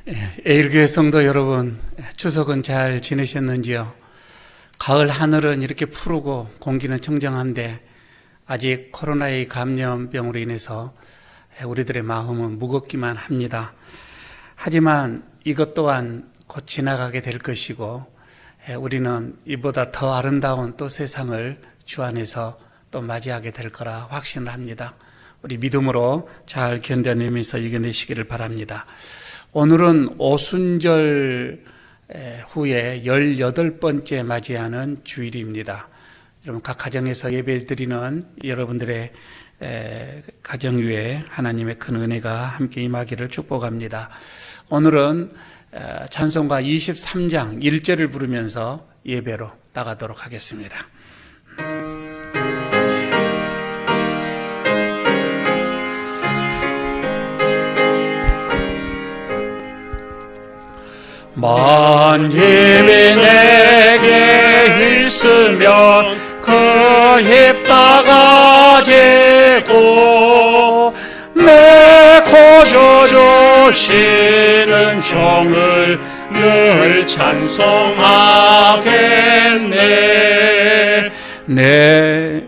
에일교회 성도 여러분, 추석은 잘 지내셨는지요? 가을 하늘은 이렇게 푸르고 공기는 청정한데 아직 코로나의 감염병으로 인해서 우리들의 마음은 무겁기만 합니다. 하지만 이것 또한 곧 지나가게 될 것이고 우리는 이보다 더 아름다운 또 세상을 주 안에서 또 맞이하게 될 거라 확신을 합니다. 우리 믿음으로 잘 견뎌내면서 이겨내시기를 바랍니다. 오늘은 오순절 후에 18번째 맞이하는 주일입니다. 여러분 각 가정에서 예배드리는 여러분들의 가정 위에 하나님의 큰 은혜가 함께 임하기를 축복합니다. 오늘은 찬송가 23장 1절을 부르면서 예배로 나가도록 하겠습니다. 만집이 내게 있으면 그 입 다가지고 내 구주 주시는 종을 늘 찬송하겠네. 네.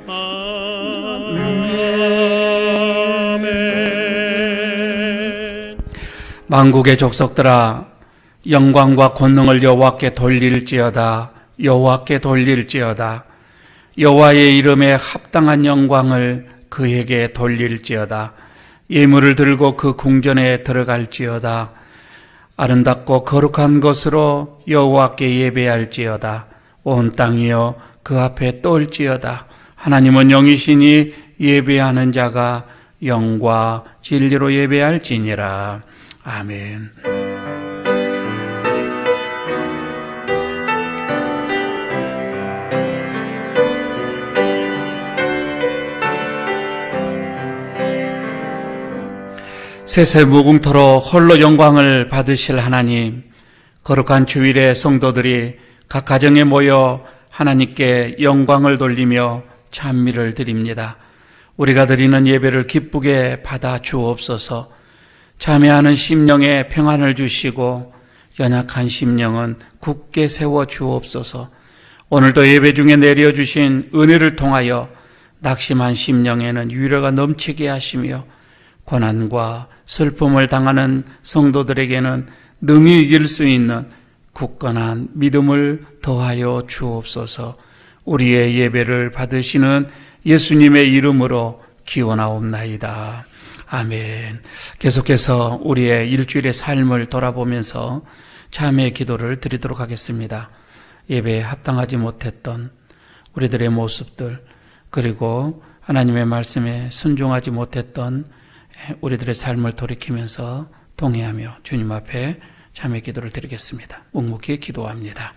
아멘. 만국의 족속들아, 영광과 권능을 여호와께 돌릴지어다. 여호와께 돌릴지어다. 여호와의 이름에 합당한 영광을 그에게 돌릴지어다. 예물을 들고 그 궁전에 들어갈지어다. 아름답고 거룩한 것으로 여호와께 예배할지어다. 온 땅이여 그 앞에 떨지어다. 하나님은 영이시니 예배하는 자가 영과 진리로 예배할지니라. 아멘. 세세무궁토록 홀로 영광을 받으실 하나님, 거룩한 주일에 성도들이 각 가정에 모여 하나님께 영광을 돌리며 찬미를 드립니다. 우리가 드리는 예배를 기쁘게 받아 주옵소서. 참여하는 심령에 평안을 주시고 연약한 심령은 굳게 세워 주옵소서. 오늘도 예배 중에 내려주신 은혜를 통하여 낙심한 심령에는 위로가 넘치게 하시며 고난과 슬픔을 당하는 성도들에게는 능히 이길 수 있는 굳건한 믿음을 더하여 주옵소서. 우리의 예배를 받으시는 예수님의 이름으로 기원하옵나이다. 아멘. 계속해서 우리의 일주일의 삶을 돌아보면서 참회의 기도를 드리도록 하겠습니다. 예배에 합당하지 못했던 우리들의 모습들, 그리고 하나님의 말씀에 순종하지 못했던 우리들의 삶을 돌이키면서 동의하며 주님 앞에 참회 기도를 드리겠습니다. 묵묵히 기도합니다.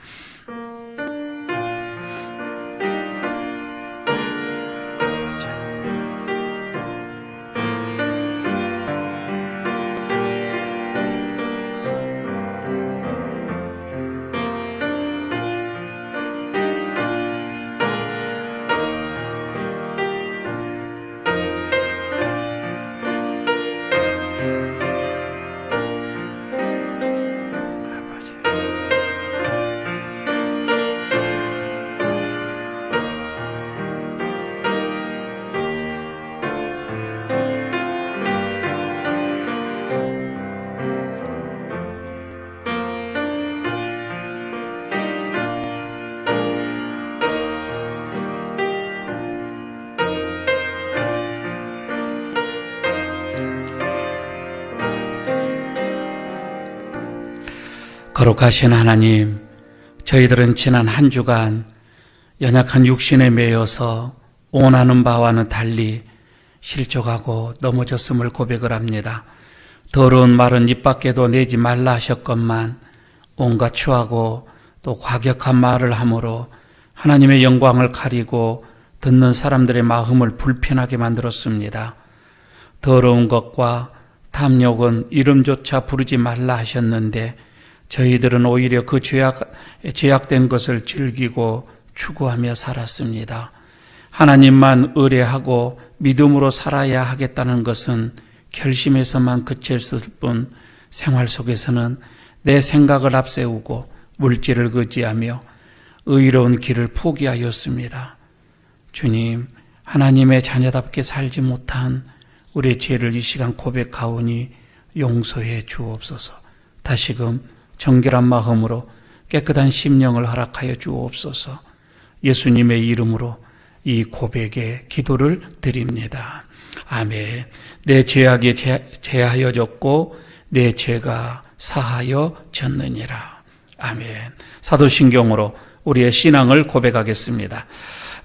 거룩하신 하나님, 저희들은 지난 한 주간 연약한 육신에 매여서 원하는 바와는 달리 실족하고 넘어졌음을 고백을 합니다. 더러운 말은 입 밖에도 내지 말라 하셨건만 온갖 추하고 또 과격한 말을 함으로 하나님의 영광을 가리고 듣는 사람들의 마음을 불편하게 만들었습니다. 더러운 것과 탐욕은 이름조차 부르지 말라 하셨는데 저희들은 오히려 그 죄악된 것을 즐기고 추구하며 살았습니다. 하나님만 의뢰하고 믿음으로 살아야 하겠다는 것은 결심에서만 그쳤을 뿐 생활 속에서는 내 생각을 앞세우고 물질을 의지하며 의로운 길을 포기하였습니다. 주님, 하나님의 자녀답게 살지 못한 우리의 죄를 이 시간 고백하오니 용서해 주옵소서. 다시금 정결한 마음으로 깨끗한 심령을 허락하여 주옵소서. 예수님의 이름으로 이 고백의 기도를 드립니다. 아멘. 내 죄악이 제하여졌고 내 죄가 사하여졌느니라. 아멘. 사도신경으로 우리의 신앙을 고백하겠습니다.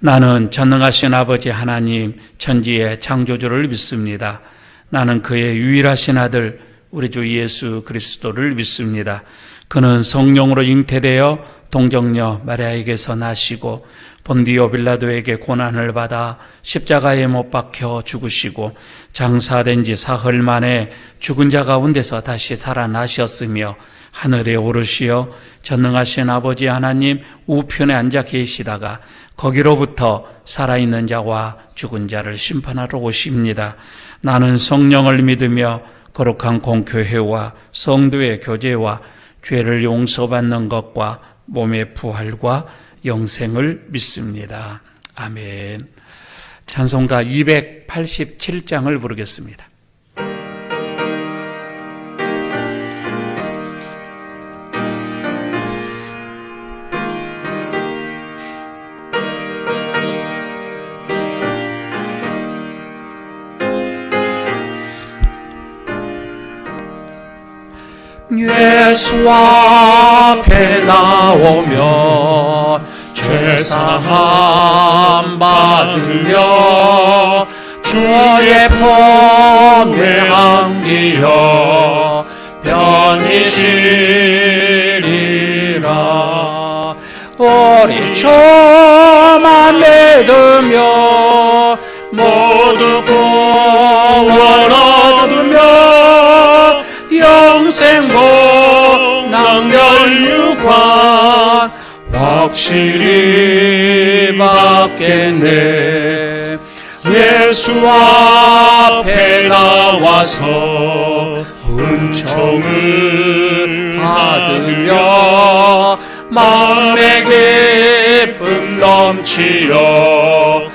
나는 전능하신 아버지 하나님 천지의 창조주를 믿습니다. 나는 그의 유일하신 아들 우리 주 예수 그리스도를 믿습니다. 그는 성령으로 잉태되어 동정녀 마리아에게서 나시고 본디오 빌라도에게 고난을 받아 십자가에 못 박혀 죽으시고 장사된 지 사흘 만에 죽은 자 가운데서 다시 살아나셨으며 하늘에 오르시어 전능하신 아버지 하나님 우편에 앉아 계시다가 거기로부터 살아있는 자와 죽은 자를 심판하러 오십니다. 나는 성령을 믿으며 거룩한 공교회와 성도의 교제와 죄를 용서받는 것과 몸의 부활과 영생을 믿습니다. 아멘. 찬송가 287장을 부르겠습니다. 예수 앞에 나오며 죄사함 받으려 주의 품에 안기어 편히 쉬리라. 우리 주만 믿으며 모두 구원 얻으며 영생 복락 멸류관 확실히 받겠네. 예수 앞에 나와서 은총을 받으며 마음의 기쁨 넘치어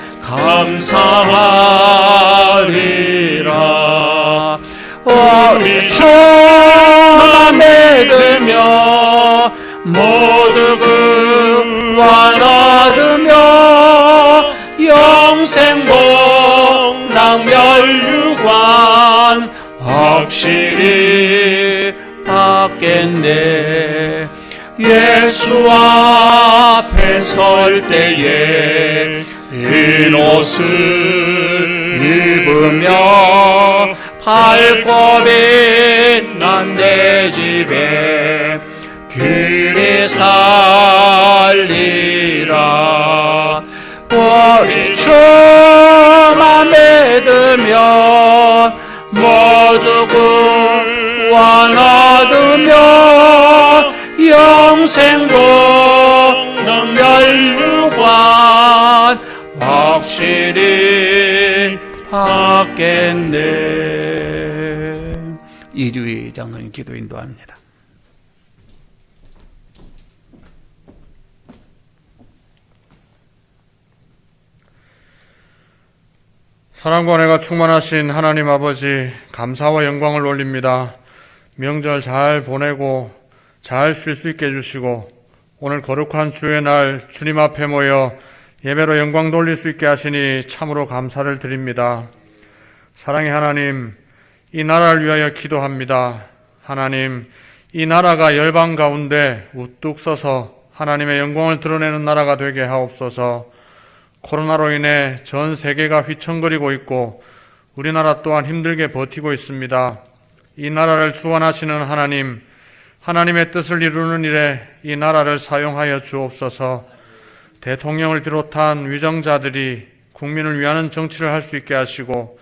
감사하리라. 우리 주만 믿으며 모두 구원 얻으며 영생 복락 멸류관 확실히 받겠네. 예수 앞에 설 때에 흰 옷을 입으며 밝고 빛난 내 집에 길이 살리라. 우리 주만 믿으면 모두 구원 얻으며 영생 복락 멸류관 확실히 받겠네. 이주희 장로님 기도 인도합니다. 사랑과 은혜가 충만하신 하나님 아버지, 감사와 영광을 올립니다. 명절 잘 보내고 잘 쉴 수 있게 해주시고 오늘 거룩한 주의 날 주님 앞에 모여 예배로 영광 돌릴 수 있게 하시니 참으로 감사를 드립니다. 사랑의 하나님, 이 나라를 위하여 기도합니다. 하나님, 이 나라가 열방 가운데 우뚝 서서 하나님의 영광을 드러내는 나라가 되게 하옵소서. 코로나로 인해 전 세계가 휘청거리고 있고 우리나라 또한 힘들게 버티고 있습니다. 이 나라를 주관하시는 하나님, 하나님의 뜻을 이루는 일에 이 나라를 사용하여 주옵소서. 대통령을 비롯한 위정자들이 국민을 위하는 정치를 할 수 있게 하시고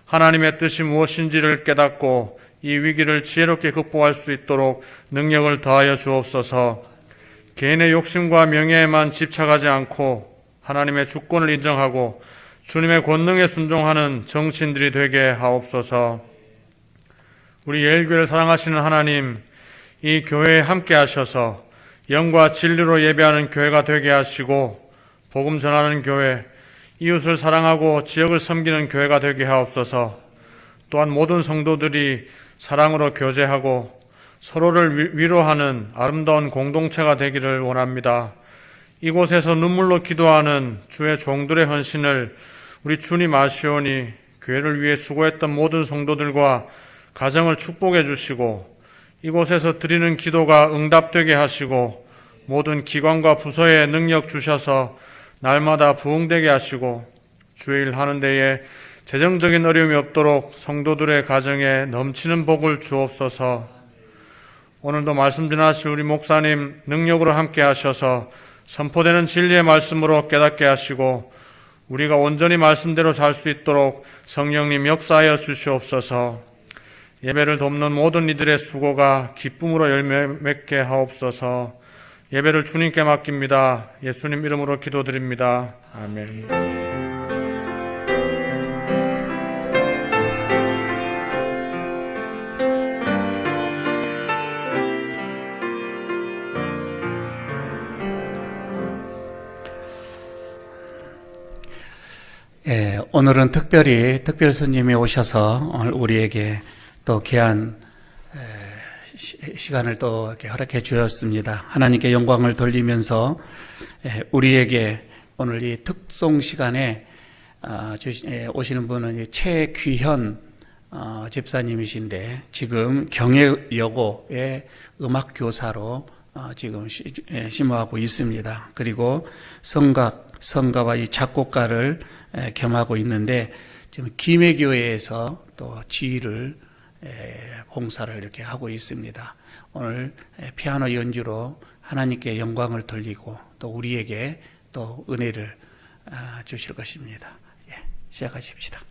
하나님의 뜻이 무엇인지를 깨닫고 이 위기를 지혜롭게 극복할 수 있도록 능력을 더하여 주옵소서. 개인의 욕심과 명예에만 집착하지 않고 하나님의 주권을 인정하고 주님의 권능에 순종하는 정치인들이 되게 하옵소서. 우리 예일교회를 사랑하시는 하나님, 이 교회에 함께 하셔서 영과 진리로 예배하는 교회가 되게 하시고 복음 전하는 교회, 이웃을 사랑하고 지역을 섬기는 교회가 되게 하옵소서. 또한 모든 성도들이 사랑으로 교제하고 서로를 위로하는 아름다운 공동체가 되기를 원합니다. 이곳에서 눈물로 기도하는 주의 종들의 헌신을 우리 주님 아시오니 교회를 위해 수고했던 모든 성도들과 가정을 축복해 주시고 이곳에서 드리는 기도가 응답되게 하시고 모든 기관과 부서에 능력 주셔서 날마다 부흥되게 하시고 주의 일 하는 데에 재정적인 어려움이 없도록 성도들의 가정에 넘치는 복을 주옵소서. 오늘도 말씀 전하실 우리 목사님 능력으로 함께 하셔서 선포되는 진리의 말씀으로 깨닫게 하시고 우리가 온전히 말씀대로 살 수 있도록 성령님 역사하여 주시옵소서. 예배를 돕는 모든 이들의 수고가 기쁨으로 열매 맺게 하옵소서. 예배를 주님께 맡깁니다. 예수님 이름으로 기도드립니다. 아멘. 오늘은 특별히 특별 스님이 오셔서 오늘 우리에게 또 귀한 시간을 또 이렇게 허락해 주셨습니다. 하나님께 영광을 돌리면서 우리에게 오늘 이 특송 시간에 오시는 분은 최귀현 집사님이신데 지금 경혜여고의 음악 교사로 지금 심호하고 있습니다. 그리고 성가와 이 작곡가를 겸하고 있는데 지금 김해교회에서 또 지휘를 봉사를 이렇게 하고 있습니다. 오늘 피아노 연주로 하나님께 영광을 돌리고 또 우리에게 또 은혜를 주실 것입니다. 시작하십시다.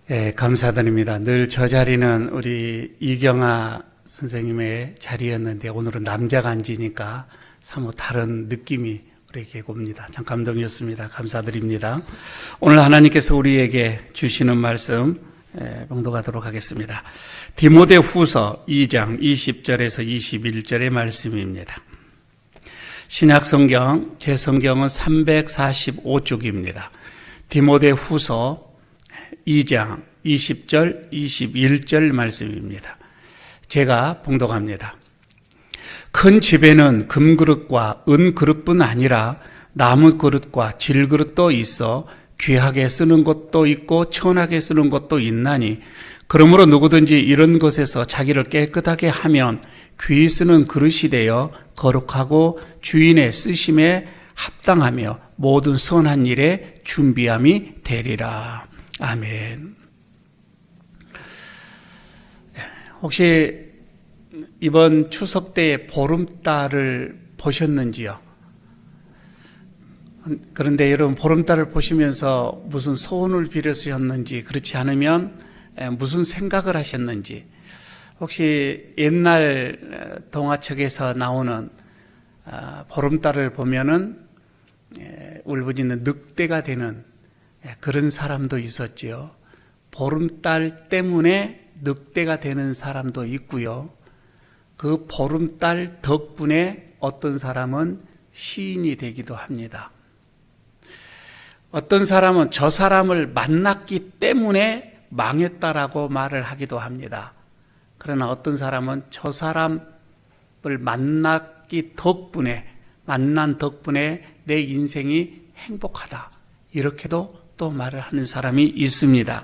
예, 감사드립니다. 늘 저 자리는 우리 이경아 선생님의 자리였는데 오늘은 남자가 앉으니까 사뭇 다른 느낌이 우리에게 옵니다. 참 감동이었습니다. 감사드립니다. 오늘 하나님께서 우리에게 주시는 말씀 봉독하도록 하겠습니다. 디모데 후서 2장 20절에서 21절의 말씀입니다. 신약성경, 제 성경은 345쪽입니다. 디모데 후서 2장 20절, 21절 말씀입니다. 제가 봉독합니다. 큰 집에는 금그릇과 은그릇뿐 아니라 나무그릇과 질그릇도 있어 귀하게 쓰는 것도 있고 천하게 쓰는 것도 있나니 그러므로 누구든지 이런 것에서 자기를 깨끗하게 하면 귀히 쓰는 그릇이 되어 거룩하고 주인의 쓰심에 합당하며 모든 선한 일에 준비함이 되리라. 아멘. 혹시 이번 추석 때 보름달을 보셨는지요? 그런데 여러분 보름달을 보시면서 무슨 소원을 빌으셨는지, 그렇지 않으면 무슨 생각을 하셨는지, 혹시 옛날 동화책에서 나오는 보름달을 보면은 울부짖는 늑대가 되는 그런 사람도 있었지요. 보름달 때문에 늑대가 되는 사람도 있고요. 그 보름달 덕분에 어떤 사람은 시인이 되기도 합니다. 어떤 사람은 저 사람을 만났기 때문에 망했다라고 말을 하기도 합니다. 그러나 어떤 사람은 저 사람을 만난 덕분에 내 인생이 행복하다, 이렇게도 또 말을 하는 사람이 있습니다.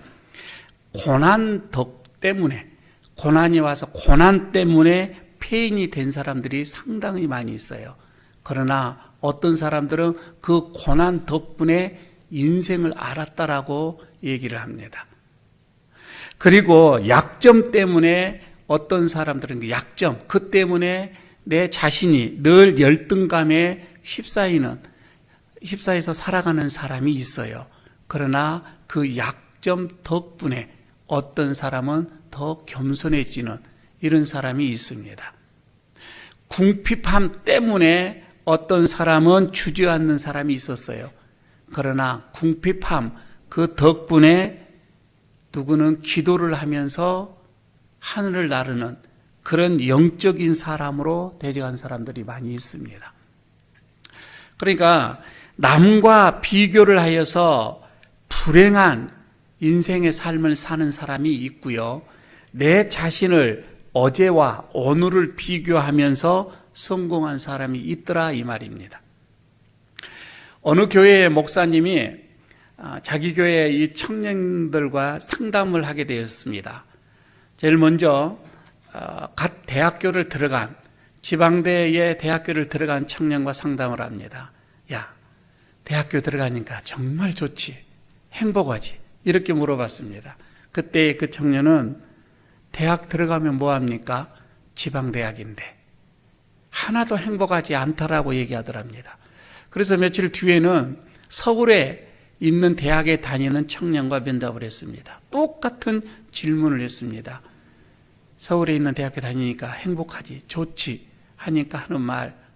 고난 덕 때문에, 고난이 와서 고난 때문에 폐인이 된 사람들이 상당히 많이 있어요. 그러나 어떤 사람들은 그 고난 덕분에 인생을 알았다라고 얘기를 합니다. 그리고 약점 때문에 어떤 사람들은 그 약점, 그 때문에 내 자신이 늘 열등감에 휩싸여서 살아가는 사람이 있어요. 그러나 그 약점 덕분에 어떤 사람은 더 겸손해지는 이런 사람이 있습니다. 궁핍함 때문에 어떤 사람은 주저앉는 사람이 있었어요. 그러나 궁핍함 그 덕분에 누구는 기도를 하면서 하늘을 나르는 그런 영적인 사람으로 되어간 사람들이 많이 있습니다. 그러니까 남과 비교를 하여서 불행한 인생의 삶을 사는 사람이 있고요. 내 자신을 어제와 오늘을 비교하면서 성공한 사람이 있더라, 이 말입니다. 어느 교회의 목사님이 자기 교회 이 청년들과 상담을 하게 되었습니다. 제일 먼저 갓 대학교를 들어간, 지방대의 대학교를 들어간 청년과 상담을 합니다. 야, 대학교 들어가니까 정말 좋지, 행복하지, 이렇게 물어봤습니다. 그때 그 청년은 대학 들어가면 뭐합니까? 지방대학인데 하나도 행복하지 않다라고 얘기하더랍니다. 그래서 며칠 뒤에는 서울에 있는 대학에 다니는 청년과 면담을 했습니다. 똑같은 질문을 했습니다. 서울에 있는 대학에 다니니까 행복하지, 좋지 하니까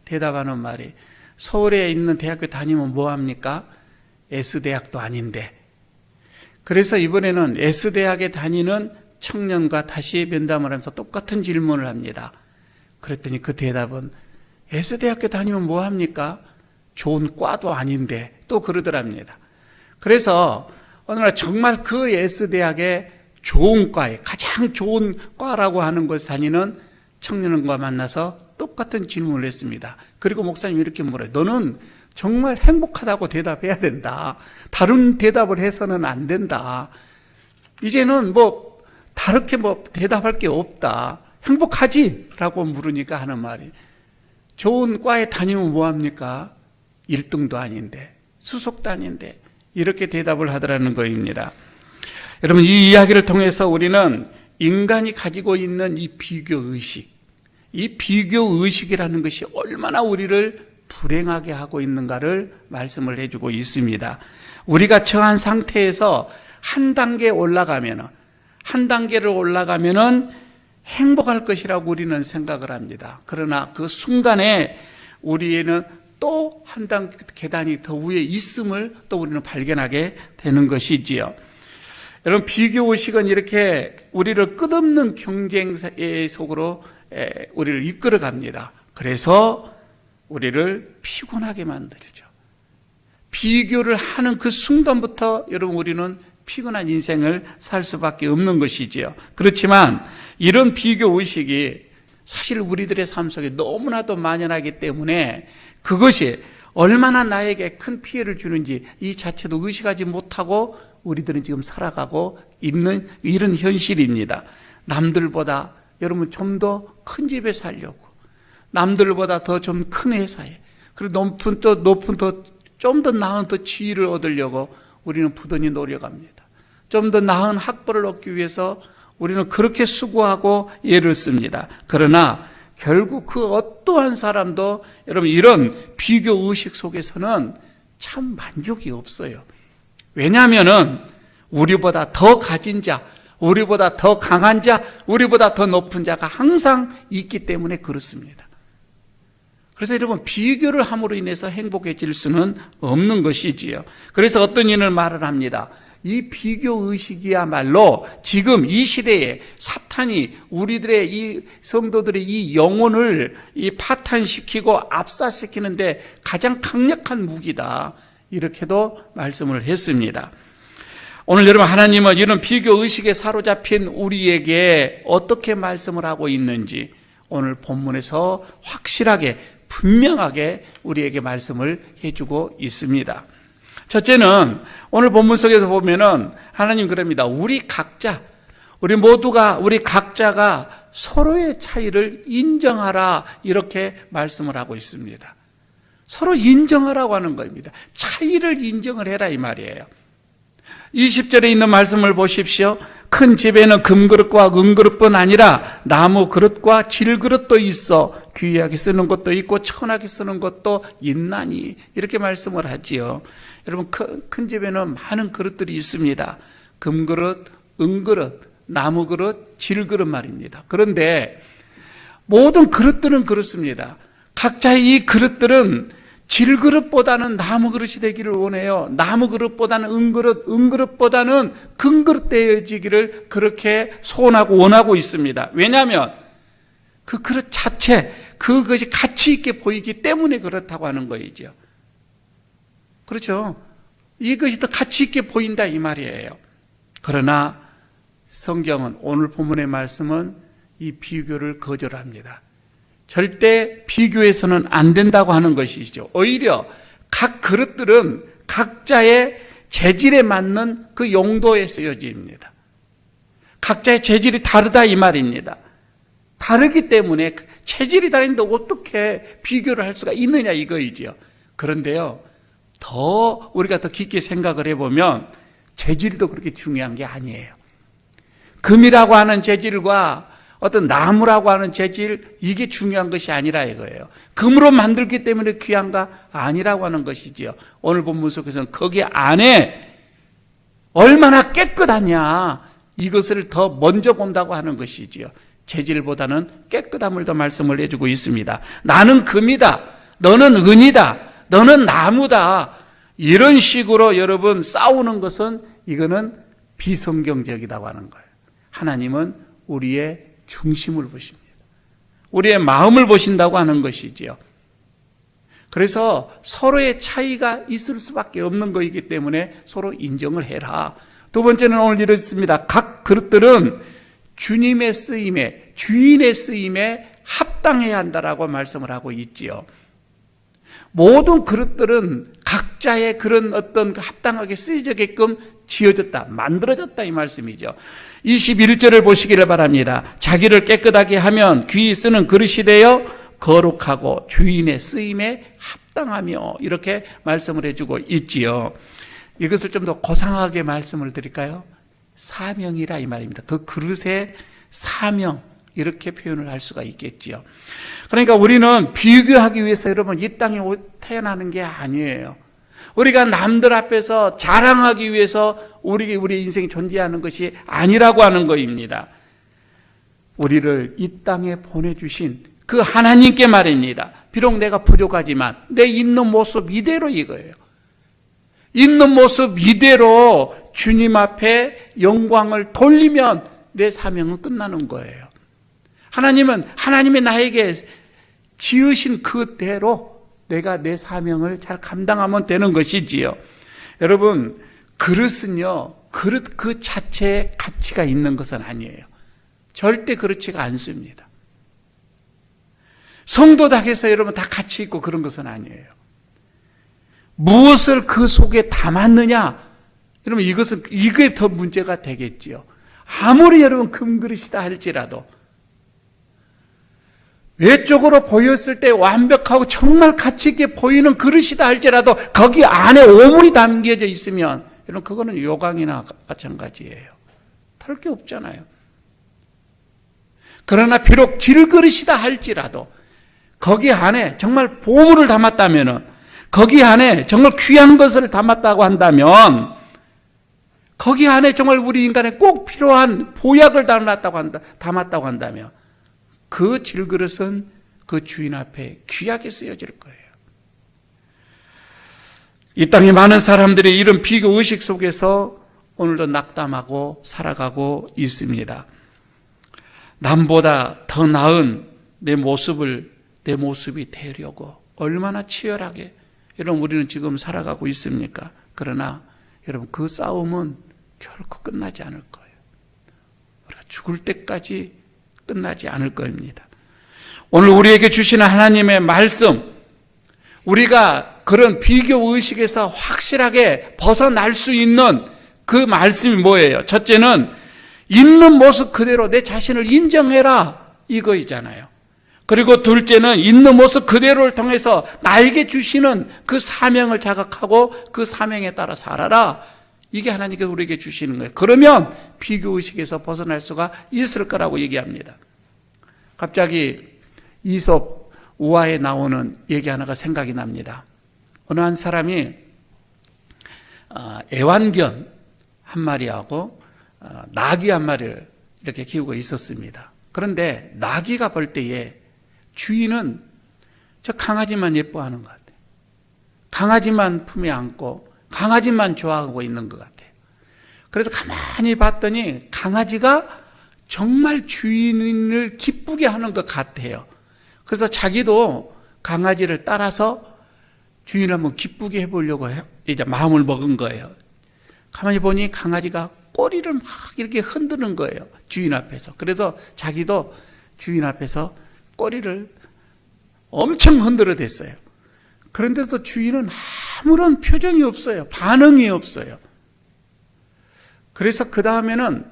대답하는 말이, 서울에 있는 대학교 다니면 뭐합니까? S대학도 아닌데. 그래서 이번에는 S대학에 다니는 청년과 다시 면담을 하면서 똑같은 질문을 합니다. 그랬더니 그 대답은, S대학교 다니면 뭐합니까? 좋은 과도 아닌데, 또 그러더랍니다. 그래서 어느 날 정말 그 S대학의 좋은 과에, 가장 좋은 과라고 하는 곳에 다니는 청년과 만나서 똑같은 질문을 했습니다. 그리고 목사님이 이렇게 물어요. 너는 정말 행복하다고 대답해야 된다. 다른 대답을 해서는 안 된다. 이제는 다르게 대답할 게 없다. 행복하지? 라고 물으니까 하는 말이, 좋은 과에 다니면 뭐합니까? 1등도 아닌데, 수석도 아닌데, 이렇게 대답을 하더라는 것입니다. 여러분, 이 이야기를 통해서 우리는 인간이 가지고 있는 이 비교의식, 이 비교의식이라는 것이 얼마나 우리를 불행하게 하고 있는가를 말씀을 해주고 있습니다. 우리가 처한 상태에서 한 단계 올라가면은, 한 단계를 올라가면은 행복할 것이라고 우리는 생각을 합니다. 그러나 그 순간에 우리는 또 한 단계 계단이 더 위에 있음을 또 우리는 발견하게 되는 것이지요. 여러분, 비교의식은 이렇게 우리를 끝없는 경쟁의 속으로 우리를 이끌어 갑니다. 그래서 우리를 피곤하게 만들죠. 비교를 하는 그 순간부터 여러분 우리는 피곤한 인생을 살 수밖에 없는 것이지요. 그렇지만 이런 비교의식이 사실 우리들의 삶 속에 너무나도 만연하기 때문에 그것이 얼마나 나에게 큰 피해를 주는지 이 자체도 의식하지 못하고 우리들은 지금 살아가고 있는 이런 현실입니다. 남들보다 여러분 좀 더 큰 집에 살려고, 남들보다 더 좀 큰 회사에, 그리고 높은 좀 더 나은 더 지위를 얻으려고 우리는 부단히 노력합니다. 좀 더 나은 학벌을 얻기 위해서 우리는 그렇게 수고하고 애를 씁니다. 그러나 결국 그 어떠한 사람도 여러분 이런 비교 의식 속에서는 참 만족이 없어요. 왜냐하면은 우리보다 더 가진 자, 우리보다 더 강한 자, 우리보다 더 높은 자가 항상 있기 때문에 그렇습니다. 그래서 여러분 비교를 함으로 인해서 행복해질 수는 없는 것이지요. 그래서 어떤 이는 말을 합니다. 이 비교의식이야말로 지금 이 시대에 사탄이 우리들의 이 성도들의 이 영혼을 이 파탄시키고 압사시키는데 가장 강력한 무기다. 이렇게도 말씀을 했습니다. 오늘 여러분 하나님은 이런 비교의식에 사로잡힌 우리에게 어떻게 말씀을 하고 있는지 오늘 본문에서 확실하게 분명하게 우리에게 말씀을 해주고 있습니다. 첫째는 오늘 본문 속에서 보면은 하나님 그럽니다. 우리 각자가 서로의 차이를 인정하라 이렇게 말씀을 하고 있습니다. 서로 인정하라고 하는 겁니다. 차이를 인정을 해라 이 말이에요. 20절에 있는 말씀을 보십시오. 큰 집에는 금그릇과 은그릇뿐 아니라 나무 그릇과 질그릇도 있어 귀하게 쓰는 것도 있고 천하게 쓰는 것도 있나니 이렇게 말씀을 하지요. 여러분 큰 집에는 많은 그릇들이 있습니다. 금그릇, 은그릇, 나무그릇, 질그릇 말입니다. 그런데 모든 그릇들은 그렇습니다. 각자의 이 그릇들은 질그릇보다는 나무그릇이 되기를 원해요. 나무그릇보다는 은그릇보다는 금그릇 되어지기를 그렇게 소원하고 원하고 있습니다. 왜냐하면 그 그릇 자체, 그것이 가치 있게 보이기 때문에 그렇다고 하는 거이죠. 그렇죠. 이것이 더 가치 있게 보인다 이 말이에요. 그러나 성경은 오늘 본문의 말씀은 이 비교를 거절합니다. 절대 비교해서는 안 된다고 하는 것이죠. 오히려 각 그릇들은 각자의 재질에 맞는 그 용도에 쓰여집니다. 각자의 재질이 다르다 이 말입니다. 다르기 때문에 체질이 다른데 어떻게 비교를 할 수가 있느냐 이거이죠. 그런데요, 더 우리가 더 깊게 생각을 해보면 재질이 더 그렇게 중요한 게 아니에요. 금이라고 하는 재질과 어떤 나무라고 하는 재질, 이게 중요한 것이 아니라 이거예요. 금으로 만들기 때문에 귀한가? 아니라고 하는 것이지요. 오늘 본문 속에서는 거기 안에 얼마나 깨끗하냐, 이것을 더 먼저 본다고 하는 것이지요. 재질보다는 깨끗함을 더 말씀을 해주고 있습니다. 나는 금이다, 너는 은이다, 너는 나무다, 이런 식으로 여러분 싸우는 것은 이거는 비성경적이라고 하는 거예요. 하나님은 우리의 중심을 보십니다. 우리의 마음을 보신다고 하는 것이지요. 그래서 서로의 차이가 있을 수밖에 없는 것이기 때문에 서로 인정을 해라. 두 번째는 오늘 이렇습니다. 각 그릇들은 주님의 쓰임에, 주인의 쓰임에 합당해야 한다라고 말씀을 하고 있지요. 모든 그릇들은 각자의 그런 어떤 합당하게 쓰여지게끔 지어졌다, 만들어졌다 이 말씀이죠. 21절을 보시기를 바랍니다. 자기를 깨끗하게 하면 귀히 쓰는 그릇이 되어 거룩하고 주인의 쓰임에 합당하며, 이렇게 말씀을 해주고 있지요. 이것을 좀 더 고상하게 말씀을 드릴까요? 사명이라 이 말입니다. 그 그릇의 사명, 이렇게 표현을 할 수가 있겠지요. 그러니까 우리는 비교하기 위해서 여러분 이 땅에 태어나는 게 아니에요. 우리가 남들 앞에서 자랑하기 위해서 우리 인생이 존재하는 것이 아니라고 하는 것입니다. 우리를 이 땅에 보내주신 그 하나님께 말입니다. 비록 내가 부족하지만 내 있는 모습 이대로 이거예요. 있는 모습 이대로 주님 앞에 영광을 돌리면 내 사명은 끝나는 거예요. 하나님은 하나님이 나에게 지으신 그대로 내가 내 사명을 잘 감당하면 되는 것이지요. 여러분, 그릇은요, 그릇 그 자체에 가치가 있는 것은 아니에요. 절대 그렇지가 않습니다. 성도다 해서 여러분 다 가치 있고 그런 것은 아니에요. 무엇을 그 속에 담았느냐? 여러분 이게 더 문제가 되겠지요. 아무리 여러분 금그릇이다 할지라도 외적으로 보였을 때 완벽하고 정말 가치 있게 보이는 그릇이다 할지라도 거기 안에 오물이 담겨져 있으면 여러분 그거는 요강이나 마찬가지예요. 다를 게 없잖아요. 그러나 비록 질그릇이다 할지라도 거기 안에 정말 보물을 담았다면은, 거기 안에 정말 귀한 것을 담았다고 한다면, 거기 안에 정말 우리 인간에 꼭 필요한 보약을 담았다고 한다면 그 질그릇은 그 주인 앞에 귀하게 쓰여질 거예요. 이 땅에 많은 사람들이 이런 비교 의식 속에서 오늘도 낙담하고 살아가고 있습니다. 남보다 더 나은 내 모습이 되려고 얼마나 치열하게 여러분 우리는 지금 살아가고 있습니까? 그러나 여러분 그 싸움은 결코 끝나지 않을 거예요. 우리가 죽을 때까지 끝나지 않을 겁니다. 오늘 우리에게 주시는 하나님의 말씀, 우리가 그런 비교 의식에서 확실하게 벗어날 수 있는 그 말씀이 뭐예요? 첫째는 있는 모습 그대로 내 자신을 인정해라, 이거이잖아요. 그리고 둘째는 있는 모습 그대로를 통해서 나에게 주시는 그 사명을 자각하고 그 사명에 따라 살아라. 이게 하나님께서 우리에게 주시는 거예요. 그러면 비교의식에서 벗어날 수가 있을 거라고 얘기합니다. 갑자기 이솝 우화에 나오는 얘기 하나가 생각이 납니다. 어느 한 사람이 애완견 한 마리하고 나귀 한 마리를 이렇게 키우고 있었습니다. 그런데 나귀가 볼 때에 주인은 저 강아지만 예뻐하는 것 같아요. 강아지만 품에 안고 강아지만 좋아하고 있는 것 같아요. 그래서 가만히 봤더니 강아지가 정말 주인을 기쁘게 하는 것 같아요. 그래서 자기도 강아지를 따라서 주인을 한번 기쁘게 해보려고 이제 마음을 먹은 거예요. 가만히 보니 강아지가 꼬리를 막 이렇게 흔드는 거예요. 주인 앞에서. 그래서 자기도 주인 앞에서 꼬리를 엄청 흔들어댔어요. 그런데도 주인은 아무런 표정이 없어요. 반응이 없어요. 그래서 그 다음에는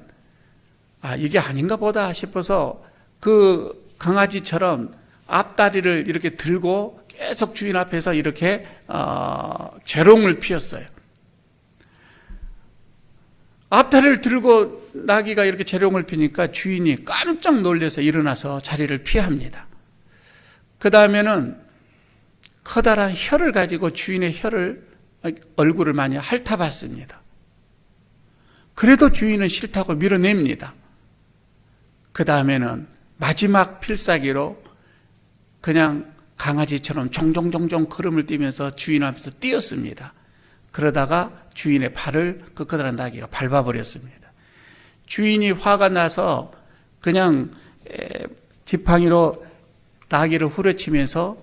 이게 아닌가 보다 싶어서 그 강아지처럼 앞다리를 이렇게 들고 계속 주인 앞에서 이렇게 재롱을 피웠어요. 앞다리를 들고 나귀가 이렇게 재롱을 피니까 주인이 깜짝 놀라서 일어나서 자리를 피합니다. 그 다음에는 커다란 혀를 가지고 주인의 얼굴을 많이 핥아봤습니다. 그래도 주인은 싫다고 밀어냅니다. 그 다음에는 마지막 필살기로 그냥 강아지처럼 종종종종 걸음을 뛰면서 주인 앞에서 뛰었습니다. 그러다가 주인의 발을 그 커다란 나귀가 밟아버렸습니다. 주인이 화가 나서 그냥 지팡이로 나귀를 후려치면서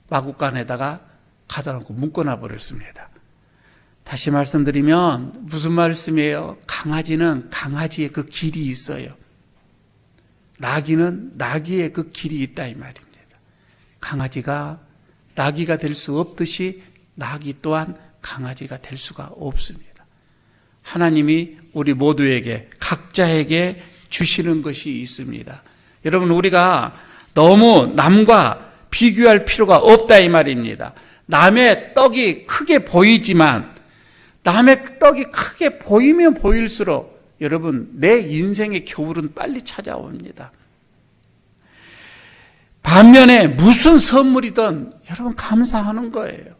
마구간에다가 가다 놓고 묶어놔 버렸습니다. 다시 말씀드리면 무슨 말씀이에요? 강아지는 강아지의 그 길이 있어요. 나귀는 나귀의 그 길이 있다 이 말입니다. 강아지가 나귀가 될 수 없듯이 나귀 또한 강아지가 될 수가 없습니다. 하나님이 우리 모두에게 각자에게 주시는 것이 있습니다. 여러분 우리가 너무 남과 비교할 필요가 없다 이 말입니다. 남의 떡이 크게 보이지만 남의 떡이 크게 보이면 보일수록 여러분 내 인생의 겨울은 빨리 찾아옵니다. 반면에 무슨 선물이든 여러분 감사하는 거예요.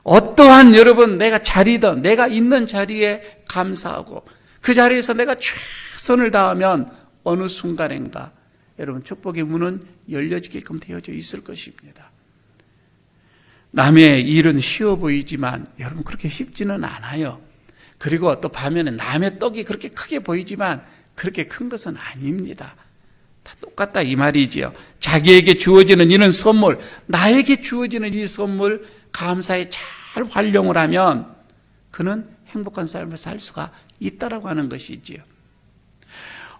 어떠한 여러분 내가 자리든 내가 있는 자리에 감사하고 그 자리에서 내가 최선을 다하면 어느 순간인가 여러분 축복의 문은 열려지게끔 되어져 있을 것입니다. 남의 일은 쉬워 보이지만 여러분 그렇게 쉽지는 않아요. 그리고 또 반면에 남의 떡이 그렇게 크게 보이지만 그렇게 큰 것은 아닙니다. 다 똑같다 이 말이지요. 자기에게 주어지는 이런 선물, 나에게 주어지는 이 선물 감사에 잘 활용을 하면 그는 행복한 삶을 살 수가 있다라고 하는 것이지요.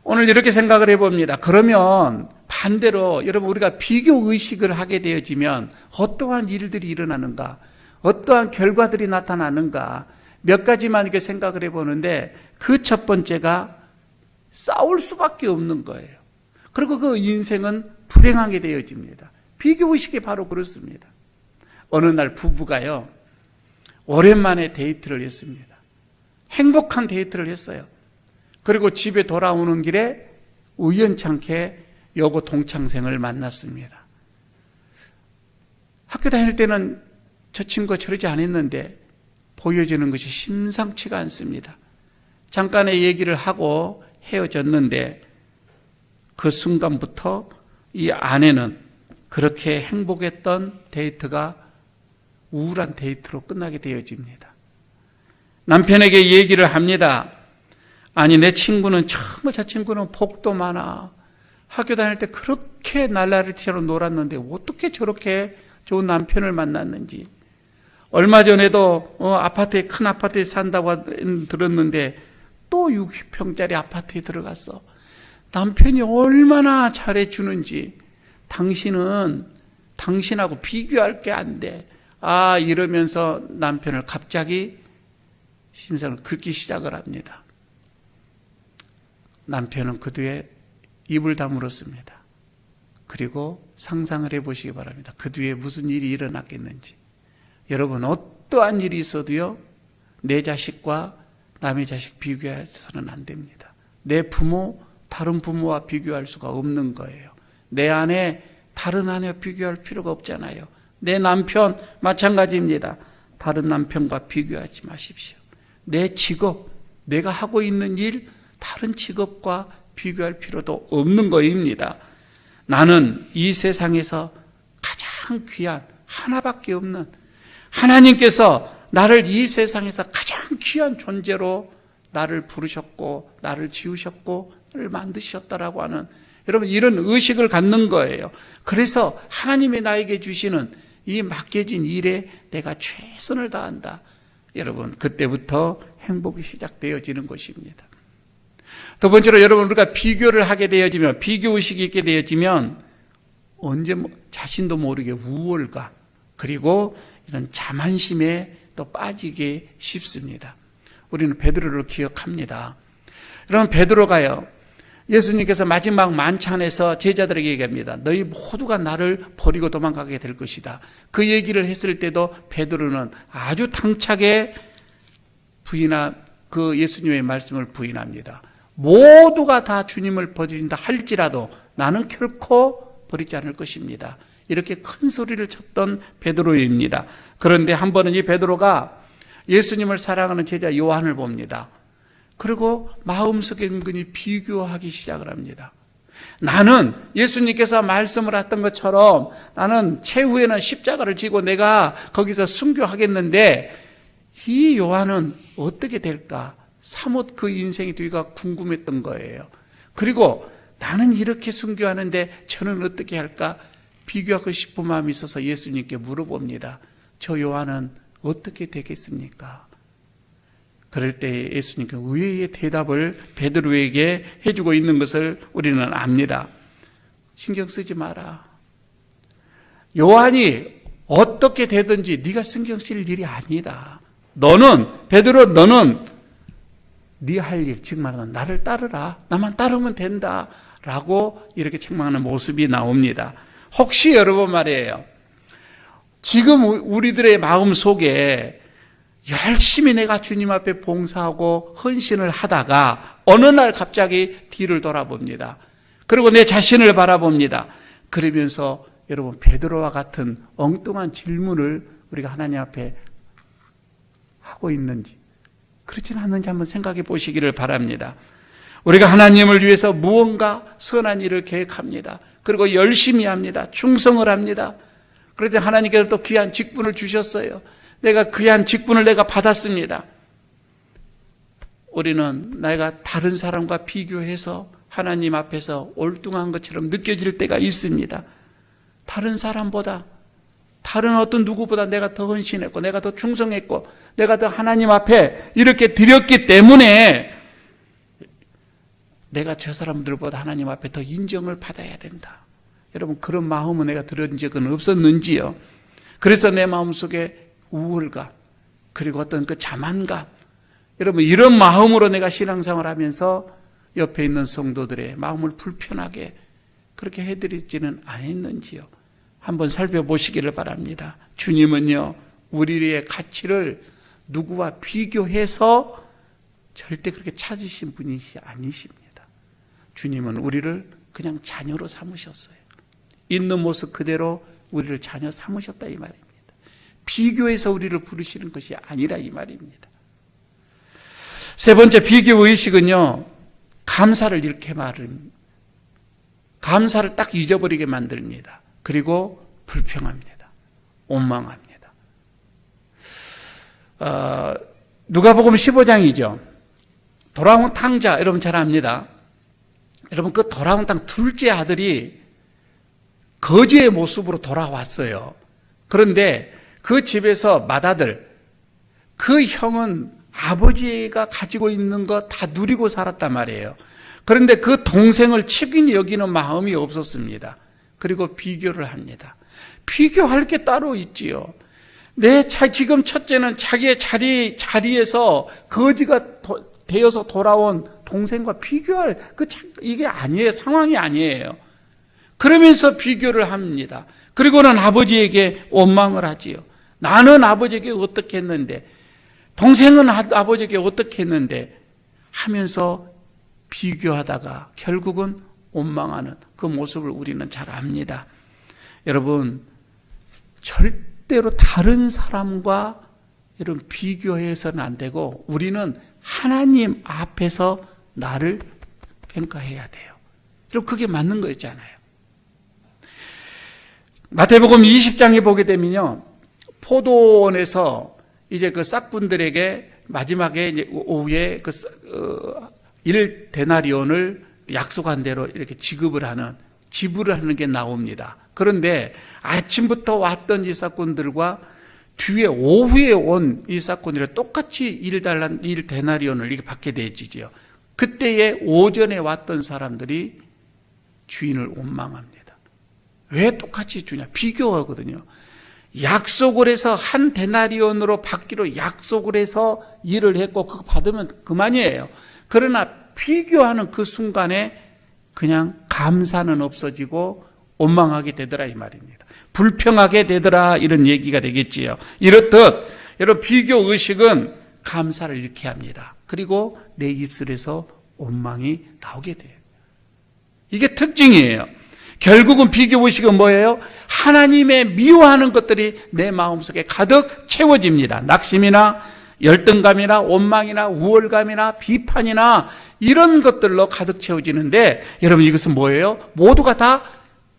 오늘 이렇게 생각을 해봅니다. 그러면 반대로 여러분 우리가 비교의식을 하게 되어지면 어떠한 일들이 일어나는가, 어떠한 결과들이 나타나는가 몇 가지만 이렇게 생각을 해보는데 그 첫 번째가 싸울 수밖에 없는 거예요. 그리고 그 인생은 불행하게 되어집니다. 비교의식이 바로 그렇습니다. 어느 날 부부가요 오랜만에 데이트를 했습니다. 행복한 데이트를 했어요. 그리고 집에 돌아오는 길에 우연찮게 여고 동창생을 만났습니다. 학교 다닐 때는 저 친구가 저러지 않았는데 보여지는 것이 심상치가 않습니다. 잠깐의 얘기를 하고 헤어졌는데 그 순간부터 이 아내는 그렇게 행복했던 데이트가 우울한 데이트로 끝나게 되어집니다. 남편에게 얘기를 합니다. 아니 내 친구는 정말 저 친구는 복도 많아. 학교 다닐 때 그렇게 날라리처럼 놀았는데 어떻게 저렇게 좋은 남편을 만났는지. 얼마 전에도 아파트에 큰 아파트에 산다고 들었는데 또 60평짜리 아파트에 들어갔어. 남편이 얼마나 잘해주는지 당신은 당신하고 비교할 게 안 돼. 아 이러면서 남편을 갑자기 심상을 긁기 시작을 합니다. 남편은 그 뒤에 입을 다물었습니다. 그리고 상상을 해보시기 바랍니다. 그 뒤에 무슨 일이 일어났겠는지. 여러분 어떠한 일이 있어도요 내 자식과 남의 자식 비교해서는 안 됩니다. 내 부모 다른 부모와 비교할 수가 없는 거예요. 내 아내 다른 아내와 비교할 필요가 없잖아요. 내 남편 마찬가지입니다. 다른 남편과 비교하지 마십시오. 내 직업, 내가 하고 있는 일 다른 직업과 비교할 필요도 없는 것입니다. 나는 이 세상에서 가장 귀한 하나밖에 없는 하나님께서 나를 이 세상에서 가장 귀한 존재로 나를 부르셨고 나를 지으셨고 나를 만드셨다라고 하는 여러분 이런 의식을 갖는 거예요. 그래서 하나님이 나에게 주시는 이 맡겨진 일에 내가 최선을 다한다. 여러분 그때부터 행복이 시작되어지는 것입니다. 두 번째로 여러분 우리가 비교를 하게 되어지면 비교의식이 있게 되어지면 언제 자신도 모르게 우월감 그리고 이런 자만심에 또 빠지게 쉽습니다. 우리는 베드로를 기억합니다. 여러분 베드로가요 예수님께서 마지막 만찬에서 제자들에게 얘기합니다. 너희 모두가 나를 버리고 도망가게 될 것이다. 그 얘기를 했을 때도 베드로는 아주 당차게 그 예수님의 말씀을 부인합니다. 모두가 다 주님을 버린다 할지라도 나는 결코 버리지 않을 것입니다. 이렇게 큰 소리를 쳤던 베드로입니다. 그런데 한 번은 이 베드로가 예수님을 사랑하는 제자 요한을 봅니다. 그리고 마음속에 은근히 비교하기 시작을 합니다. 나는 예수님께서 말씀을 했던 것처럼 나는 최후에는 십자가를 지고 내가 거기서 순교하겠는데 이 요한은 어떻게 될까? 사뭇 그 인생의 뒤가 궁금했던 거예요. 그리고 나는 이렇게 순교하는데 저는 어떻게 할까? 비교하고 싶은 마음이 있어서 예수님께 물어봅니다. 저 요한은 어떻게 되겠습니까? 그럴 때 예수님께 의외의 대답을 베드로에게 해주고 있는 것을 우리는 압니다. 신경 쓰지 마라. 요한이 어떻게 되든지 네가 신경 쓸 일이 아니다. 베드로 너는 네 할 일, 즉 말하면 나를 따르라. 나만 따르면 된다. 라고 이렇게 책망하는 모습이 나옵니다. 혹시 여러분 말이에요. 지금 우리들의 마음 속에 열심히 내가 주님 앞에 봉사하고 헌신을 하다가 어느 날 갑자기 뒤를 돌아봅니다. 그리고 내 자신을 바라봅니다. 그러면서 여러분 베드로와 같은 엉뚱한 질문을 우리가 하나님 앞에 하고 있는지, 그렇지는 않는지 한번 생각해 보시기를 바랍니다. 우리가 하나님을 위해서 무언가 선한 일을 계획합니다. 그리고 열심히 합니다. 충성을 합니다. 그런데 하나님께서 또 귀한 직분을 주셨어요. 내가 귀한 직분을 내가 받았습니다. 우리는 내가 다른 사람과 비교해서 하나님 앞에서 올뚱한 것처럼 느껴질 때가 있습니다. 다른 사람보다, 다른 어떤 누구보다 내가 더 헌신했고, 내가 더 충성했고, 내가 더 하나님 앞에 이렇게 드렸기 때문에 내가 저 사람들보다 하나님 앞에 더 인정을 받아야 된다. 여러분, 그런 마음은 내가 들은 적은 없었는지요? 그래서 내 마음속에 우울감, 그리고 어떤 그 자만감, 여러분, 이런 마음으로 내가 신앙생활 하면서 옆에 있는 성도들의 마음을 불편하게 그렇게 해드리지는 않았는지요? 한번 살펴보시기를 바랍니다. 주님은요, 우리의 가치를 누구와 비교해서 절대 그렇게 찾으신 분이시 아니십니다. 주님은 우리를 그냥 자녀로 삼으셨어요. 있는 모습 그대로 우리를 자녀 삼으셨다 이 말입니다. 비교해서 우리를 부르시는 것이 아니라 이 말입니다. 세 번째 비교의식은요, 감사를 잃게 말합니다. 감사를 딱 잊어버리게 만듭니다. 그리고 불평합니다. 원망합니다. 누가복음 15장이죠. 돌아온 탕자, 여러분 잘 압니다. 여러분, 그 돌아온 탕 둘째 아들이 거지의 모습으로 돌아왔어요. 그런데 그 집에서 맏아들, 그 형은 아버지가 가지고 있는 거 다 누리고 살았단 말이에요. 그런데 그 동생을 측은히 여기는 마음이 없었습니다. 그리고 비교를 합니다. 비교할 게 따로 있지요. 지금 첫째는 자기의 자리에서 거지가 되어서 돌아온 동생과 비교할, 이게 아니에요. 상황이 아니에요. 그러면서 비교를 합니다. 그리고는 아버지에게 원망을 하지요. 나는 아버지에게 어떻게 했는데, 동생은 아버지에게 어떻게 했는데 하면서 비교하다가 결국은 원망하는 그 모습을 우리는 잘 압니다. 여러분, 절대로 다른 사람과 여러분 비교해서는 안 되고, 우리는 하나님 앞에서 나를 평가해야 돼요. 여러분, 그게 맞는 거였잖아요. 마태복음 20장에 보게 되면요, 포도원에서 이제 그 싹꾼들에게 마지막에 이제 오후에 그 1데나리온을 약속한 대로 이렇게 지불을 하는 게 나옵니다. 그런데 아침부터 왔던 이 싹꾼들과 뒤에 오후에 온 이 싹꾼들이 똑같이 1데나리온을 이렇게 받게 되지요. 그때에 오전에 왔던 사람들이 주인을 원망합니다. 왜 똑같이 주냐? 비교하거든요. 약속을 해서 1데나리온으로 받기로 약속을 해서 일을 했고 그거 받으면 그만이에요. 그러나 비교하는 그 순간에 그냥 감사는 없어지고 원망하게 되더라 이 말입니다. 불평하게 되더라, 이런 얘기가 되겠지요. 이렇듯 여러분, 비교의식은 감사를 잃게 합니다. 그리고 내 입술에서 원망이 나오게 돼요. 이게 특징이에요. 결국은 비교의식은 뭐예요? 하나님의 미워하는 것들이 내 마음속에 가득 채워집니다. 낙심이나 열등감이나 원망이나 우월감이나 비판이나 이런 것들로 가득 채워지는데, 여러분, 이것은 뭐예요? 모두가 다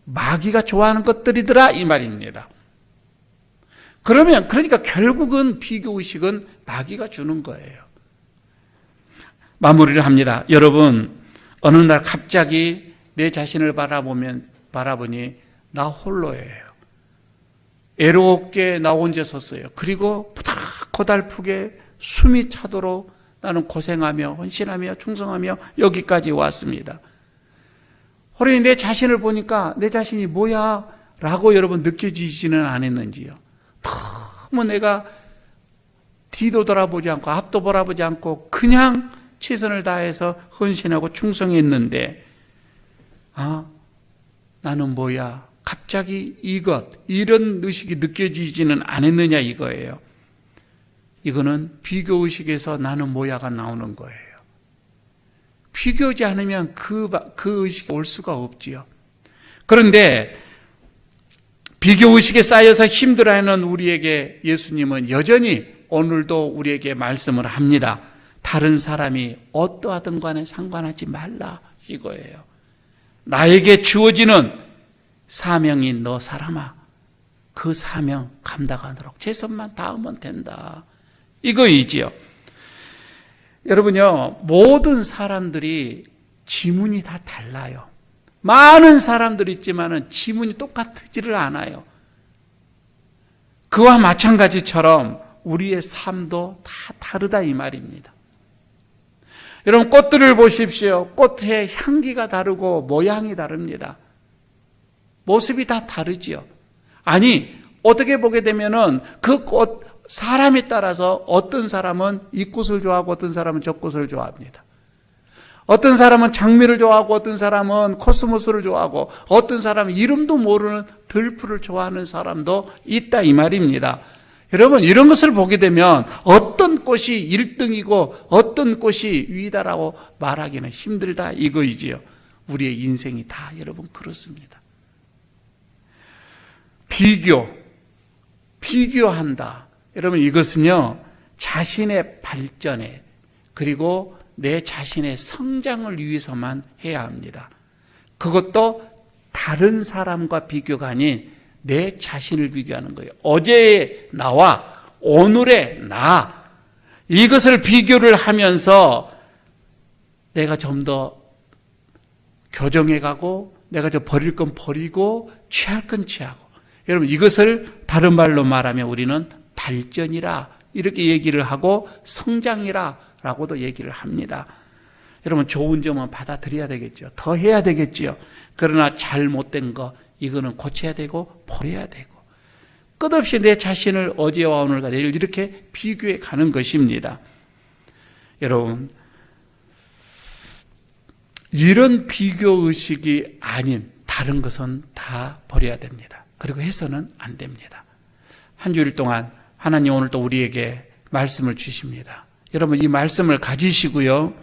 마귀가 좋아하는 것들이더라 이 말입니다. 그러니까 결국은 비교의식은 마귀가 주는 거예요. 마무리를 합니다. 여러분, 어느 날 갑자기 내 자신을 바라보니 나 홀로예요. 애롭게 나 혼자 섰어요. 그리고 고달프게 숨이 차도록 나는 고생하며 헌신하며 충성하며 여기까지 왔습니다. 그러니 내 자신을 보니까 내 자신이 뭐야? 라고 여러분 느껴지지는 않았는지요? 너무 내가 뒤도 돌아보지 않고 앞도 바라보지 않고 그냥 최선을 다해서 헌신하고 충성했는데, 나는 뭐야? 갑자기 이런 의식이 느껴지지는 않았느냐 이거예요. 이거는 비교의식에서 나는 뭐야가 나오는 거예요. 비교하지 않으면 그 의식이 올 수가 없지요. 그런데 비교의식에 쌓여서 힘들어하는 우리에게 예수님은 여전히 오늘도 우리에게 말씀을 합니다. 다른 사람이 어떠하든 간에 상관하지 말라, 이거예요. 나에게 주어지는 사명인 너 사람아, 그 사명 감당하도록 최선만 다하면 된다, 이거이지요. 여러분요, 모든 사람들이 지문이 다 달라요. 많은 사람들이 있지만은 지문이 똑같지를 않아요. 그와 마찬가지처럼 우리의 삶도 다 다르다, 이 말입니다. 여러분, 꽃들을 보십시오. 꽃의 향기가 다르고 모양이 다릅니다. 모습이 다 다르지요. 아니, 어떻게 보게 되면은 그 꽃, 사람에 따라서 어떤 사람은 이 꽃을 좋아하고 어떤 사람은 저 꽃을 좋아합니다. 어떤 사람은 장미를 좋아하고 어떤 사람은 코스모스를 좋아하고 어떤 사람은 이름도 모르는 들풀을 좋아하는 사람도 있다, 이 말입니다. 여러분, 이런 것을 보게 되면 어떤 꽃이 1등이고 어떤 꽃이 위다라고 말하기는 힘들다, 이거이지요. 우리의 인생이 다 여러분 그렇습니다. 비교한다. 여러분, 이것은요, 자신의 발전에, 그리고 내 자신의 성장을 위해서만 해야 합니다. 그것도 다른 사람과 비교가 아닌 내 자신을 비교하는 거예요. 어제의 나와 오늘의 나, 이것을 비교를 하면서 내가 좀 더 교정해 가고, 내가 좀 버릴 건 버리고 취할 건 취하고, 여러분, 이것을 다른 말로 말하면 우리는 발전이라 이렇게 얘기를 하고 성장이라 라고도 얘기를 합니다. 여러분, 좋은 점은 받아들여야 되겠죠. 더 해야 되겠죠. 그러나 잘못된 거, 이거는 고쳐야 되고 버려야 되고, 끝없이 내 자신을 어제와 오늘과 내일 이렇게 비교해 가는 것입니다. 여러분, 이런 비교의식이 아닌 다른 것은 다 버려야 됩니다. 그리고 해서는 안 됩니다. 한 주일 동안 하나님 오늘 또 우리에게 말씀을 주십니다. 여러분, 이 말씀을 가지시고요,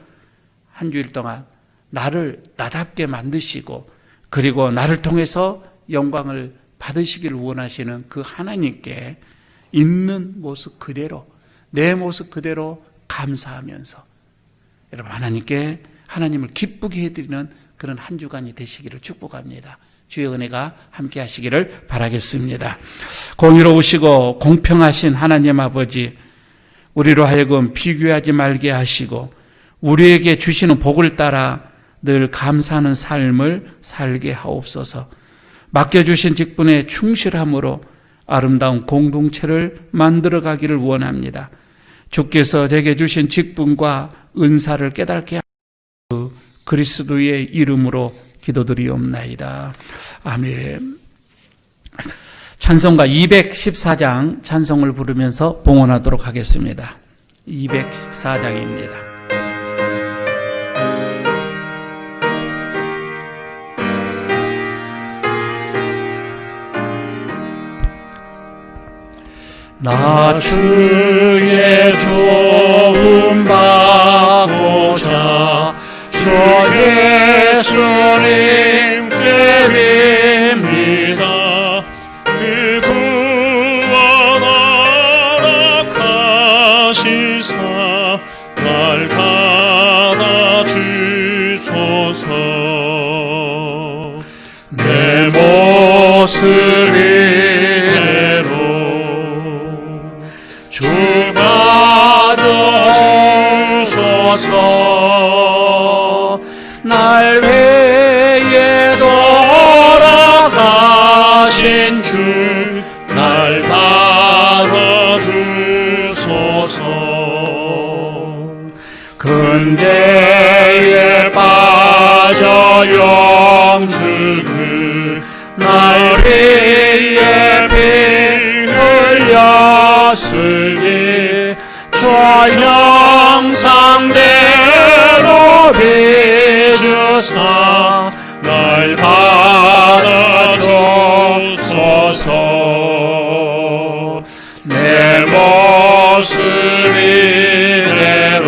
한 주일 동안 나를 나답게 만드시고, 그리고 나를 통해서 영광을 받으시기를 원하시는 그 하나님께 있는 모습 그대로, 내 모습 그대로 감사하면서 여러분, 하나님께 하나님을 기쁘게 해드리는 그런 한 주간이 되시기를 축복합니다. 주의 은혜가 함께 하시기를 바라겠습니다. 공의로우시고 공평하신 하나님 아버지, 우리로 하여금 비교하지 말게 하시고 우리에게 주시는 복을 따라 늘 감사하는 삶을 살게 하옵소서. 맡겨주신 직분에 충실함으로 아름다운 공동체를 만들어가기를 원합니다. 주께서 제게 주신 직분과 은사를 깨닫게 하시고 그리스도의 이름으로 기도드리옵나이다. 아멘. 찬송가 214장 찬송을 부르면서 봉헌하도록 하겠습니다. 214장입니다. 나 주의 도움 받고자 주 예수님께 빕니다. 그 구원 허락하시사 날 받아주소서. 내 모습 이대로 주 받아주소서. 날 위해 돌아가신 주 날 받아주소서. 근대에 빠져 영주그 날 위해 피 흘렸으니 저 형상대로 빚으사 날 받아주소서. 내 모습 이대로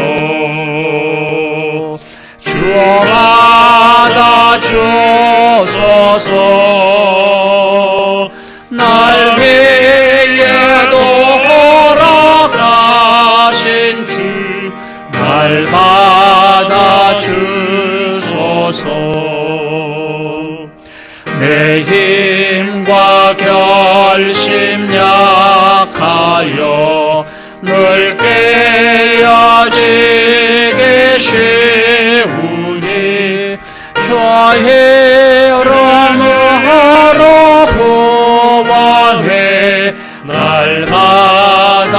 주 받아주소서. 날 깨어지기 쉬우니 죄를 너로 구원해 날 받아주소서.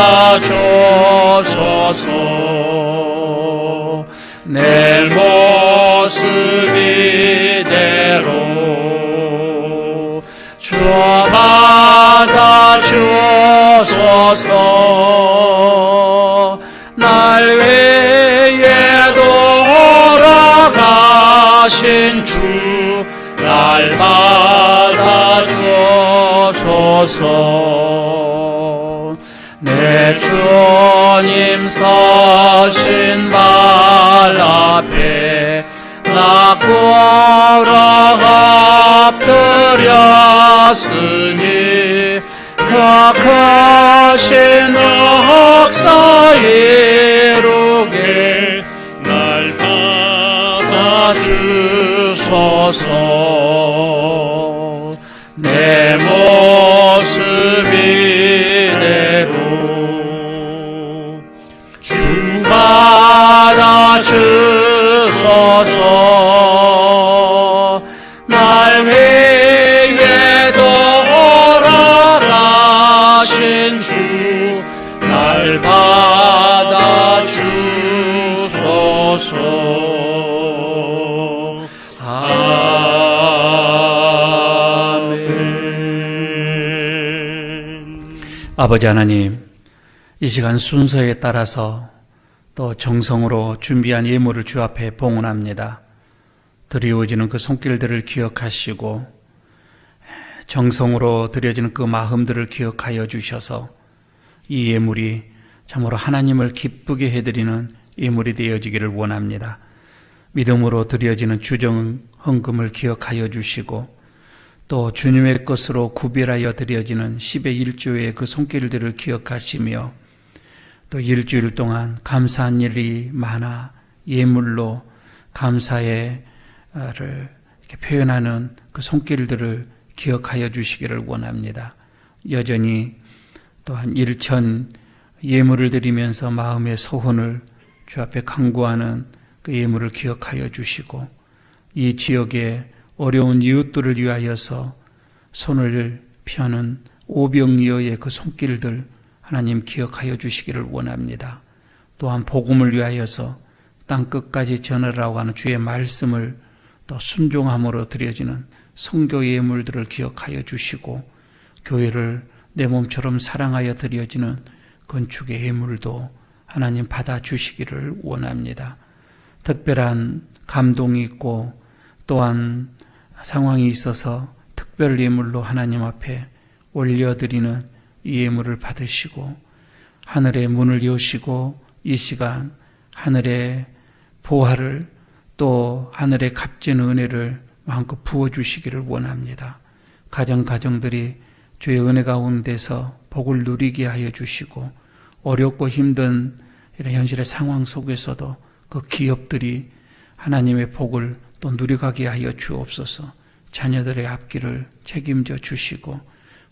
내 모습 이대로 주 받아주소서. 날 위해 돌아가신 주 날 받아주소서. 내 주님 서신 발 앞에 나 꿇어 엎드렸으니 그 크신 역사 이루게 날 받아주소서. 내 모습 이대로 주 받아주소서. 날 위해 돌아가신 주 날 받아주소서. 아멘. 아버지 하나님, 이 시간 순서에 따라서 또 정성으로 준비한 예물을 주 앞에 봉헌합니다. 드리워지는 그 손길들을 기억하시고 정성으로 드려지는 그 마음들을 기억하여 주셔서 이 예물이 참으로 하나님을 기쁘게 해드리는 예물이 되어지기를 원합니다. 믿음으로 드려지는 주정 헌금을 기억하여 주시고 또 주님의 것으로 구별하여 드려지는 10의 1조의 그 손길들을 기억하시며 또 일주일 동안 감사한 일이 많아 예물로 감사의 를 이렇게 표현하는 그 손길들을 기억하여 주시기를 원합니다. 여전히 또한 1천 예물을 드리면서 마음의 소원을 주 앞에 간구하는 그 예물을 기억하여 주시고 이 지역의 어려운 이웃들을 위하여서 손을 펴는 오병이어의 그 손길들 하나님 기억하여 주시기를 원합니다. 또한 복음을 위하여서 땅끝까지 전하라고 하는 주의 말씀을 또 순종함으로 드려지는 성교 예물들을 기억하여 주시고 교회를 내 몸처럼 사랑하여 드려지는 건축의 예물도 하나님 받아주시기를 원합니다. 특별한 감동이 있고 또한 상황이 있어서 특별 예물로 하나님 앞에 올려드리는 이 예물을 받으시고 하늘의 문을 여시고 이 시간 하늘의 보화를 또 하늘의 값진 은혜를 마음껏 부어주시기를 원합니다. 가정들이 주의 은혜 가운데서 복을 누리게 하여 주시고 어렵고 힘든 이런 현실의 상황 속에서도 그 기업들이 하나님의 복을 또 누려가게 하여 주옵소서. 자녀들의 앞길을 책임져 주시고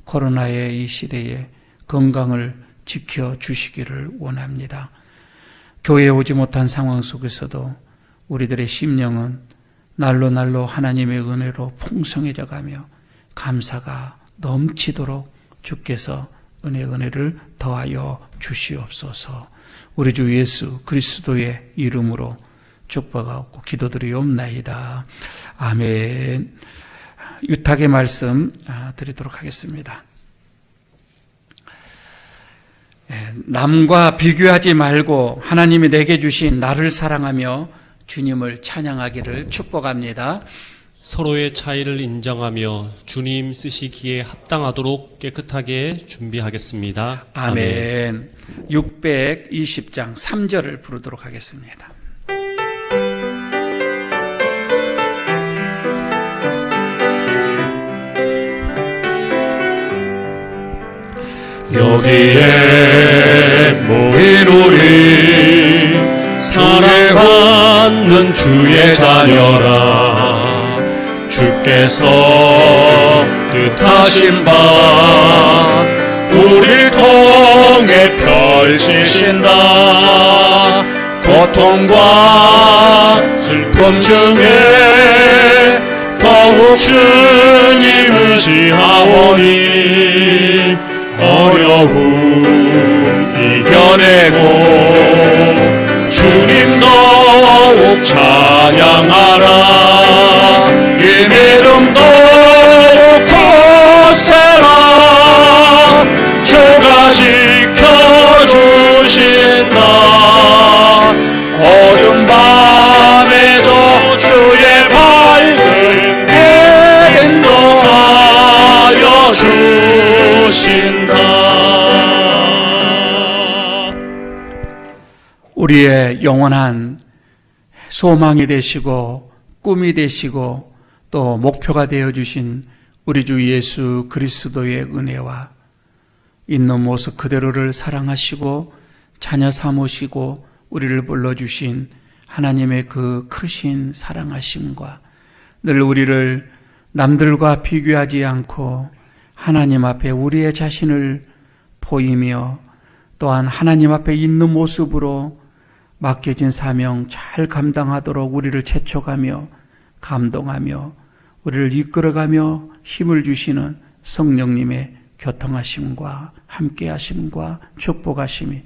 코로나의 이 시대에 건강을 지켜주시기를 원합니다. 교회에 오지 못한 상황 속에서도 우리들의 심령은 날로 하나님의 은혜로 풍성해져 가며 감사가 넘치도록 주께서 은혜를 더하여 주시옵소서. 우리 주 예수 그리스도의 이름으로 축복하고 기도드리옵나이다. 아멘. 유탁의 말씀 드리도록 하겠습니다. 남과 비교하지 말고 하나님이 내게 주신 나를 사랑하며 주님을 찬양하기를 축복합니다. 서로의 차이를 인정하며 주님 쓰시기에 합당하도록 깨끗하게 준비하겠습니다. 아멘. 620장 3절을 부르도록 하겠습니다. 여기에 모인 우리 사랑받는 주의 자녀라. 주께서 뜻하신 바 우릴 통해 펼치신다. 고통과 슬픔 중에 더욱 주님 의지하오니 어려움 이겨내고 주님 더욱 찬양하라. 이 믿음 더욱 거세라. 주가 지켜주신다. 어두운 밤에도 주의 밝은 해 인도하여 주신다. 우리의 영원한 소망이 되시고 꿈이 되시고 또 목표가 되어주신 우리 주 예수 그리스도의 은혜와 있는 모습 그대로를 사랑하시고 자녀 삼으시고 우리를 불러주신 하나님의 그 크신 사랑하심과 늘 우리를 남들과 비교하지 않고 하나님 앞에 우리의 자신을 보이며 또한 하나님 앞에 있는 모습으로 맡겨진 사명 잘 감당하도록 우리를 채촉하며 감동하며 우리를 이끌어가며 힘을 주시는 성령님의 교통하심과 함께하심과 축복하심이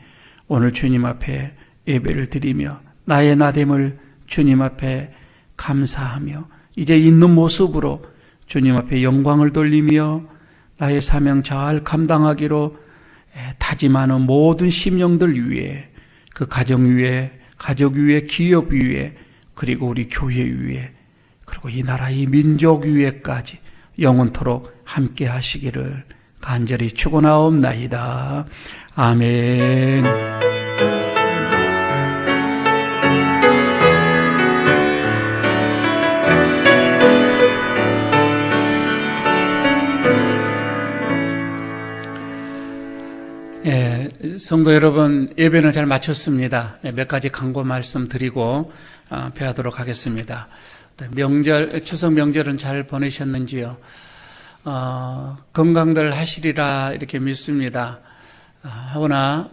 오늘 주님 앞에 예배를 드리며 나의 나됨을 주님 앞에 감사하며 이제 있는 모습으로 주님 앞에 영광을 돌리며 나의 사명 잘 감당하기로 다짐하는 모든 심령들 위에 그 가정 위에 가족 위에 기업 위에 그리고 우리 교회 위에 그리고 이 나라 이 민족 위에까지 영원토록 함께 하시기를 간절히 축원하옵나이다. 아멘. 성도 여러분, 예배는 잘 마쳤습니다. 몇 가지 강구 말씀 드리고 배하도록 하겠습니다. 추석 명절은 잘 보내셨는지요? 건강들 하시리라 이렇게 믿습니다. 하오나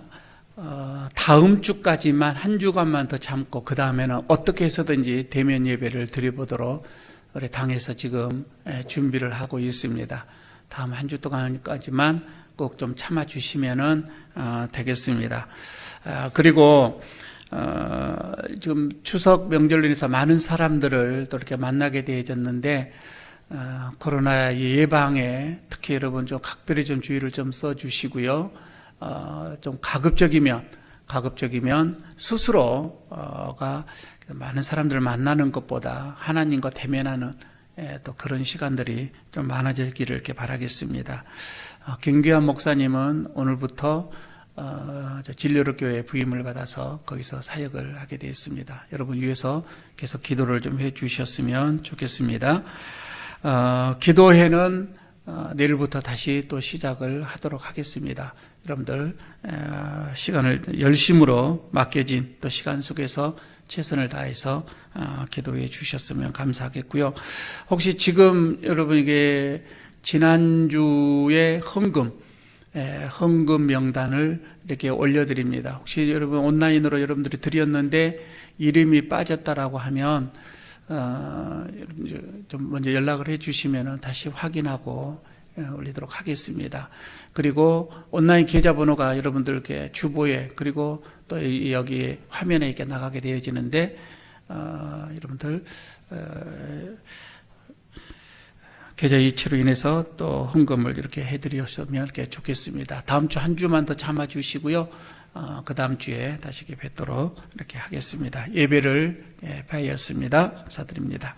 다음 주까지만 한 주간만 더 참고 그 다음에는 어떻게 해서든지 대면 예배를 드려보도록 우리 당에서 지금 준비를 하고 있습니다. 다음 한 주 동안까지만 꼭 좀 참아주시면 되겠습니다. 그리고 지금 추석 명절로 인해서 많은 사람들을 또 이렇게 만나게 되어졌는데 코로나 예방에 특히 여러분 좀 각별히 좀 주의를 좀 써주시고요. 좀 가급적이면 스스로가 많은 사람들을 만나는 것보다 하나님과 대면하는 또 그런 시간들이 좀 많아지기를 이렇게 바라겠습니다. 김규환 목사님은 오늘부터 진료로교회 부임을 받아서 거기서 사역을 하게 되었습니다. 여러분 위해서 계속 기도를 좀 해주셨으면 좋겠습니다. 기도회는 내일부터 다시 또 시작을 하도록 하겠습니다. 여러분들 시간을 열심으로 맡겨진 또 시간 속에서 최선을 다해서 기도해 주셨으면 감사하겠고요. 혹시 지금 여러분에게 지난주에 헌금 명단을 이렇게 올려드립니다. 혹시 여러분 온라인으로 여러분들이 드렸는데 이름이 빠졌다라고 하면 좀 먼저 연락을 해주시면 다시 확인하고 올리도록 하겠습니다. 그리고 온라인 계좌번호가 여러분들께 주보에 그리고 또 여기 화면에 이렇게 나가게 되어지는데 여러분들 계좌 이체로 인해서 또 헌금을 이렇게 해드렸으면 이렇게 좋겠습니다. 다음 주 한 주만 더 참아주시고요. 그 다음 주에 다시 뵙도록 이렇게 하겠습니다. 예배를 파이었습니다. 감사드립니다.